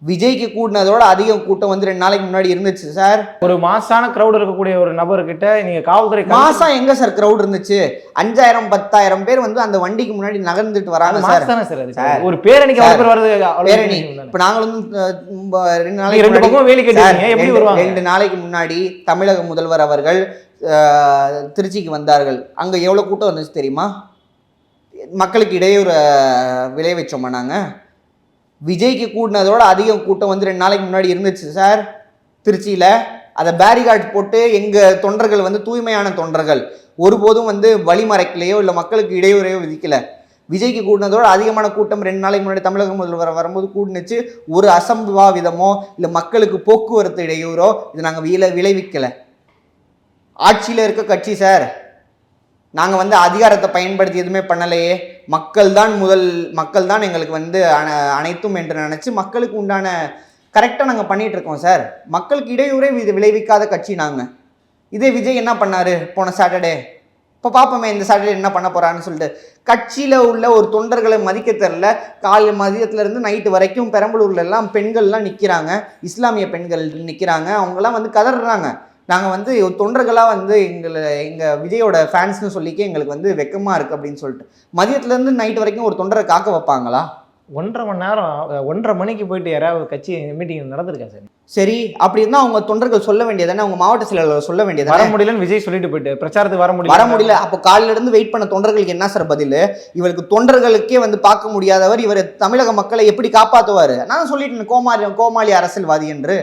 விஜய்க்கு கூட்டினதோட அதிகம் கூட்டம் வந்து 2 நாளைக்கு முன்னாடி இருந்துச்சு சார். ஒரு மாசான கிரௌட் இருக்கக்கூடிய ஒரு நபர்கிட்ட நீங்க காவல்துறை மாசம் எங்க சார் கிரௌட் இருந்துச்சு? 5000 10,000 பேர் வந்து அந்த வண்டிக்கு முன்னாடி நகர்ந்துட்டு வராங்க சார். ஒரு பேரணிக்கு அவ்வளவு பேர் வருது. பேரணி இப்ப நாங்களும் 2 நாளைக்கு முன்னாடி தமிழக முதல்வர் அவர்கள் திருச்சிக்கு வந்தார்கள். அங்க எவ்வளவு கூட்டம் வந்துச்சு தெரியுமா? மக்களுக்கு இடையூறு விளைவிச்சோமா நாங்க? விஜய்க்கு கூட்டினதோட அதிகம் கூட்டம் வந்து 2 நாளைக்கு முன்னாடி இருந்துச்சு சார் திருச்சியில். அதை பேரிகார்ட் போட்டு எங்கள் தொண்டர்கள் வந்து தூய்மையான தொண்டர்கள் ஒருபோதும் வந்து வழிமறைக்கலையோ இல்லை மக்களுக்கு இடையூறையோ விதிக்கலை. விஜய்க்கு கூட்டினதோட அதிகமான கூட்டம் 2 நாளைக்கு முன்னாடி தமிழக முதல்வர் வரும்போது கூட்டினுச்சு. ஒரு அசம்பாவிதமோ இல்லை மக்களுக்கு போக்குவரத்து இடையூறோ இது நாங்கள் விளைவிக்கலை. ஆட்சியில் இருக்க கட்சி சார், நாங்கள் வந்து அதிகாரத்தை பயன்படுத்தி எதுவுமே பண்ணலையே. மக்கள் தான் எங்களுக்கு வந்து அனைத்தும் என்று நினச்சி மக்களுக்கு உண்டான கரெக்டாக நாங்கள் பண்ணிகிட்டு இருக்கோம் சார். மக்களுக்கு இடையூறே இது விளைவிக்காத கட்சி நாங்கள். இதே விஜய் என்ன பண்ணார் போன சாட்டர்டே? இப்போ பார்ப்போமே இந்த சாட்டர்டே என்ன பண்ண போகிறான்னு சொல்லிட்டு. கட்சியில் உள்ள ஒரு தொண்டர்களை மதிக்க தெரில. காலையில் மதியத்துலேருந்து நைட்டு வரைக்கும் பெரம்பலூர்ல எல்லாம் பெண்கள்லாம் நிற்கிறாங்க, இஸ்லாமிய பெண்கள் நிற்கிறாங்க. அவங்கெல்லாம் வந்து கதறாங்க. நாங்கள் வந்து தொண்டர்களாக வந்து எங்கள் விஜயோட ஃபேன்ஸ்னு சொல்லிக்க எங்களுக்கு வந்து வெக்கமாக இருக்குது அப்படின்னு சொல்லிட்டு மதியத்துலேருந்து நைட்டு வரைக்கும் ஒரு தொண்டரை காக்க வைப்பாங்களா? 1.5 மணி நேரம் 1.5 மணிக்கு போயிட்டு யாராவது கட்சி மீட்டிங் நடந்திருக்கா சார்? சரி, அப்படி இருந்தால் அவங்க தொண்டர்கள் சொல்ல வேண்டியதானே, அவங்க மாவட்ட செயலாளர் சொல்ல வேண்டியது. வர முடியலன்னு விஜய் சொல்லிட்டு போயிட்டு பிரச்சாரத்துக்கு வர முடியல. அப்போ காலையில இருந்து வெயிட் பண்ண தொண்டர்களுக்கு என்ன சார் பதில்? இவருக்கு தொண்டர்களுக்கே வந்து பார்க்க முடியாதவர் இவர் தமிழக மக்களை எப்படி காப்பாற்றுவார்? நான் சொல்லிட்டேன் கோமாளி அரசியல்வாதி என்று.